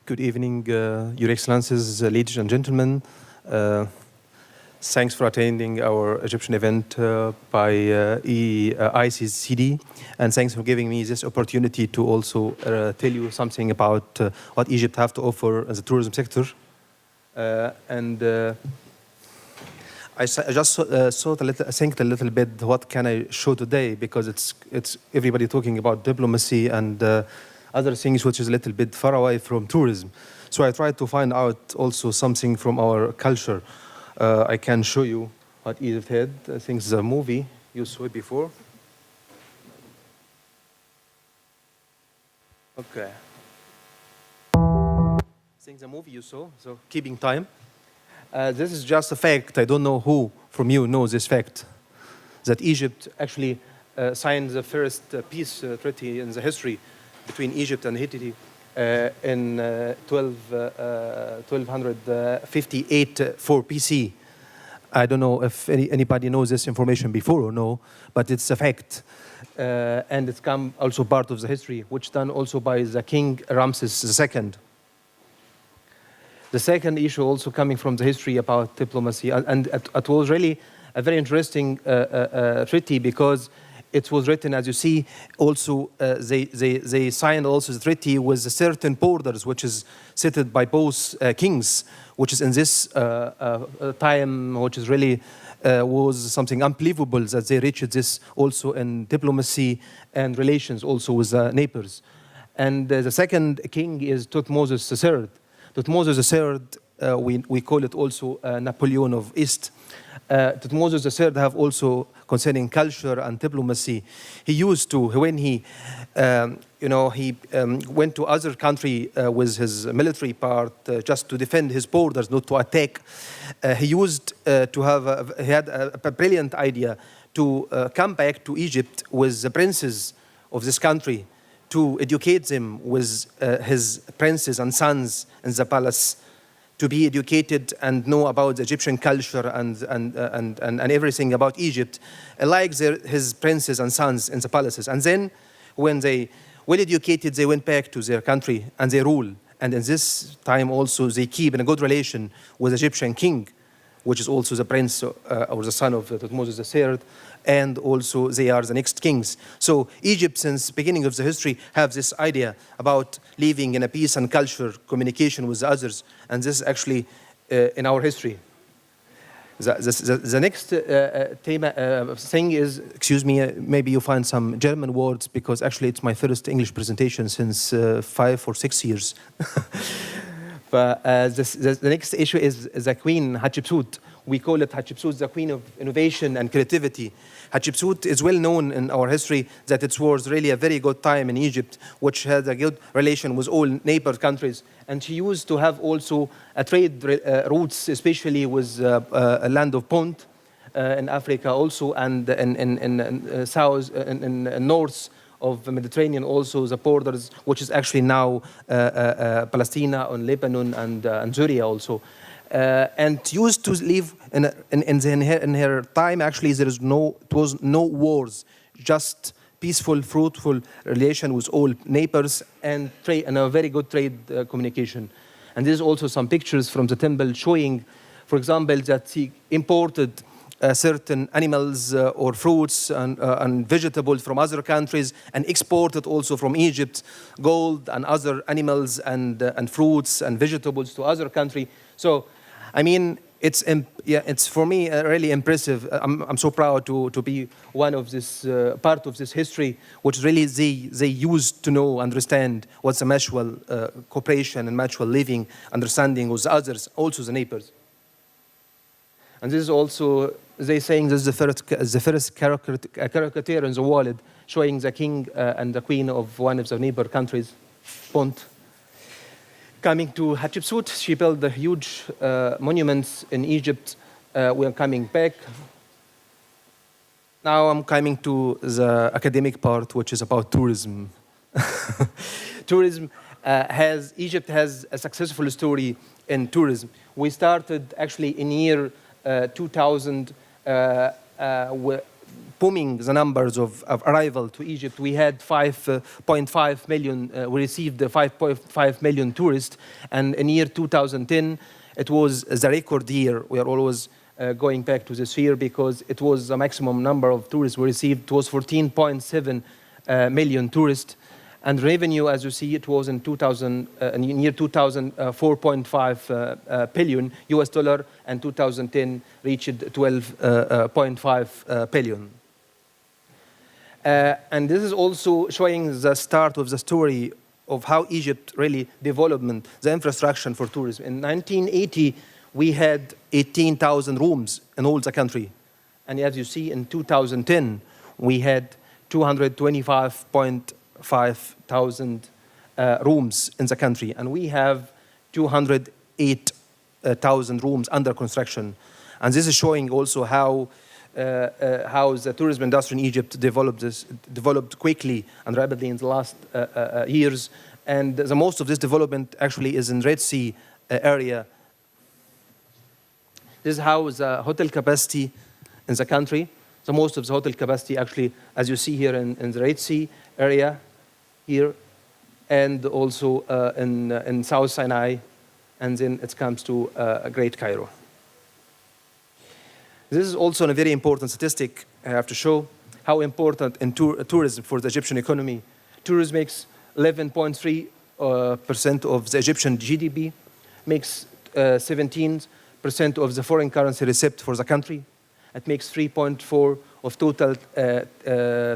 Good evening, Your Excellencies, ladies and gentlemen. Thanks for attending our Egyptian event by ICCD, and thanks for giving me this opportunity to also tell you something about what Egypt have to offer as a tourism sector. I just think a little bit what can I show today, because it's everybody talking about diplomacy and other things which is a little bit far away from tourism. So I tried to find out also something from our culture. I can show you what Egypt had. I think it's a movie. You saw it before. Okay. I think the movie you saw, so keeping time. This is just a fact. I don't know who from you knows this fact, that Egypt actually signed the first peace treaty in the history between Egypt and Haiti in 1258 for PC. I don't know if anybody knows this information before or no, but it's a fact. And it's come also part of the history, which done also by the King Ramses II. The second issue also coming from the history about diplomacy, and it was really a very interesting treaty, because it was written, as you see, also they signed also the treaty with certain borders, which is set by both kings, which is in this time, which is really was something unbelievable that they reached this also in diplomacy and relations also with neighbors. And the second king is Thutmose III. Thutmose III, we call it also Napoleon of East. Thutmose III have also concerning culture and diplomacy. He used to, when he, went to other country with his military part just to defend his borders, not to attack. He used to have, he had a brilliant idea to come back to Egypt with the princes of this country, to educate them with his princes and sons in the palace, to be educated and know about the Egyptian culture and everything about Egypt, like his princes and sons in the palaces. And then, when they well educated, they went back to their country and they rule. And in this time also, they keep in a good relation with the Egyptian king, which is also the prince or the son of Thutmose III, and also they are the next kings. So Egypt, since the beginning of the history, have this idea about living in a peace and culture, communication with others, and this is actually in our history. The next thing is, excuse me, maybe you find some German words, because actually it's my first English presentation since 5 or 6 years. But the next issue is the Queen Hatshepsut. We call it Hatshepsut, the Queen of Innovation and Creativity. Hatshepsut is well known in our history that it was really a very good time in Egypt, which had a good relation with all neighbor countries. And she used to have also a trade routes, especially with a land of Punt in Africa also, and in south, in north of the Mediterranean also, the borders, which is actually now Palestine and Lebanon and Syria also. And used to live in her time, actually it was no wars, just peaceful, fruitful relation with all neighbors and a very good trade communication. And there's also some pictures from the temple showing, for example, that he imported certain animals or fruits and vegetables from other countries, and exported also from Egypt gold and other animals and fruits and vegetables to other countries. So, I mean, it's for me really impressive. I'm so proud to be one of this part of this history, which really they used to know, understand what's a mutual cooperation and mutual living, understanding with others, also the neighbors. And this is also, they saying this is the first caricature in the world showing the king and the queen of one of the neighbor countries, Punt. Coming to Hatshepsut, she built the huge monuments in Egypt. We are coming back. Now I'm coming to the academic part, which is about tourism. Tourism Egypt has a successful story in tourism. We started actually in year 2000 booming the numbers of arrival to Egypt. We had 5.5 million, we received 5.5 million tourists, and in year 2010, it was the record year. We are always going back to this year because it was the maximum number of tourists we received. It was 14.7 million tourists. And revenue, as you see, it was in year 2000, 4.5 billion US dollar, and 2010 reached 12.5 billion. And this is also showing the start of the story of how Egypt really developed the infrastructure for tourism. In 1980, we had 18,000 rooms in all the country. And as you see, in 2010, we had 225,500 rooms in the country. And we have 208,000 rooms under construction. And this is showing also how the tourism industry in Egypt developed quickly and rapidly in the last years. And the most of this development actually is in Red Sea area. This is how the hotel capacity in the country. So most of the hotel capacity actually, as you see here in the Red Sea area here, and also in South Sinai, and then it comes to Great Cairo. This is also a very important statistic I have to show how important in tourism for the Egyptian economy. Tourism makes 11.3% of the Egyptian GDP, makes 17% of the foreign currency receipt for the country. It makes 3.4% of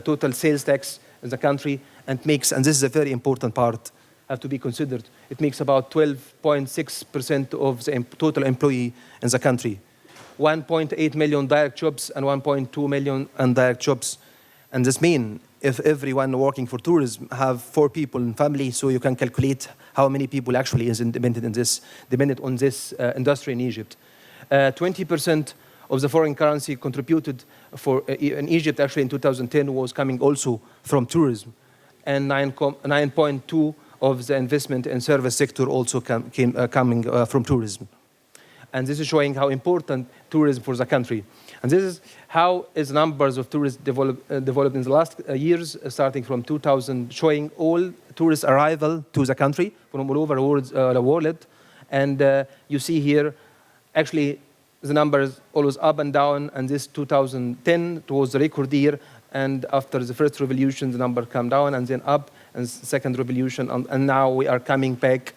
total sales tax in the country, and this is a very important part, have to be considered. It makes about 12.6% of the total employee in the country. 1.8 million direct jobs and 1.2 million indirect jobs. And this means if everyone working for tourism have 4 people in family, so you can calculate how many people actually is dependent on this industry in Egypt. 20% of the foreign currency contributed in Egypt actually in 2010 was coming also from tourism, and 9.2 of the investment and service sector also coming from tourism. And this is showing how important tourism for the country. And this is how the numbers of tourists developed in the last years, starting from 2000, showing all tourist arrival to the country from all over the world. And you see here, actually, the numbers always up and down, and this 2010 was the record year, and after the first revolution, the number came down and then up, and second revolution, and now we are coming back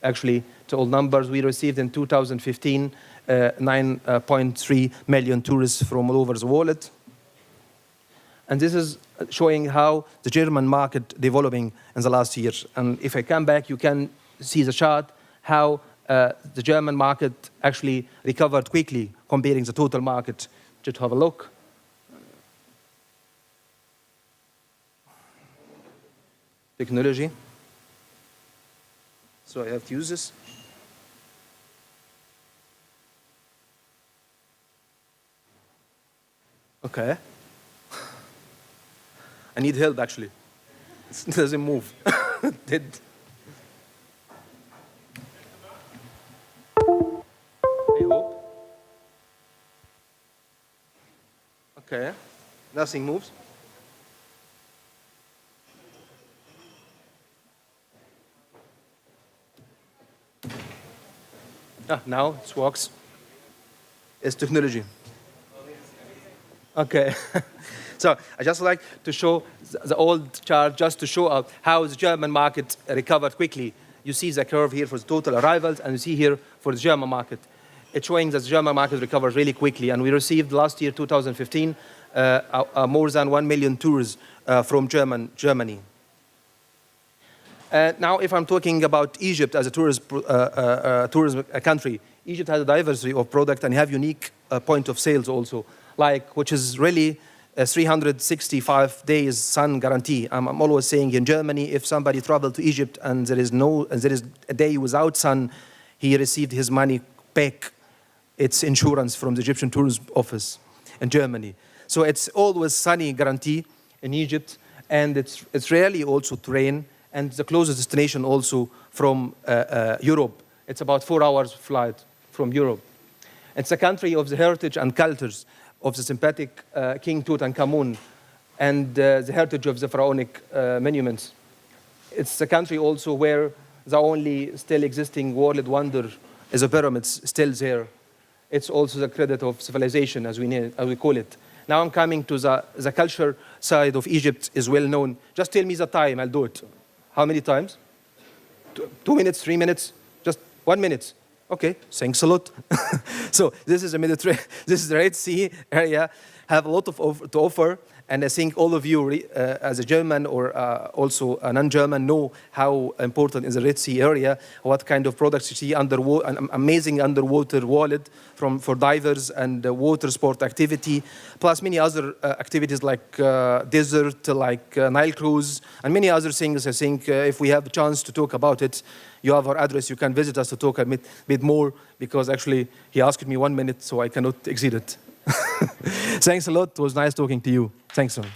actually to all numbers. We received in 2015 9.3 million tourists from all over the world. And this is showing how the German market developing in the last years. And if I come back, you can see the chart, how the German market actually recovered quickly comparing the total market. Just have a look. Technology. So I have to use this. Okay. I need help actually. It doesn't move. It did. I hope. Okay. Nothing moves. Now it works. It's technology. Okay. So I just like to show the old chart just to show how the German market recovered quickly. You see the curve here for the total arrivals, and you see here for the German market. It's showing that the German market recovered really quickly, and we received last year, 2015, more than 1 million tours from Germany. Now, if I'm talking about Egypt as a tourism country, Egypt has a diversity of product and have unique point of sales also, which is really a 365 days sun guarantee. I'm always saying in Germany, if somebody traveled to Egypt and there is a day without sun, he received his money back. It's insurance from the Egyptian Tourism Office in Germany. So it's always sunny guarantee in Egypt, and it's rarely also to rain. And the closest destination also from Europe. It's about 4 hours flight from Europe. It's a country of the heritage and cultures. of the sympathetic King Tutankhamun and the heritage of the pharaonic monuments. It's a country also where the only still existing world wonder is the pyramids still there. It's also the credit of civilization, as we call it. Now I'm coming to the culture side of Egypt is well known. Just tell me the time, I'll do it. How many times? 2 minutes, 3 minutes? Just 1 minute. Okay, thanks a lot. So this is the Red Sea area, have a lot to offer. And I think all of you, as a German or also a non-German, know how important is the Red Sea area, what kind of products you see underwater, an amazing underwater wallet for divers and water sport activity, plus many other activities like desert, like Nile cruise, and many other things. I think if we have a chance to talk about it, you have our address, you can visit us to talk a bit more, because actually he asked me 1 minute, so I cannot exceed it. Thanks a lot. It was nice talking to you. Thanks, man.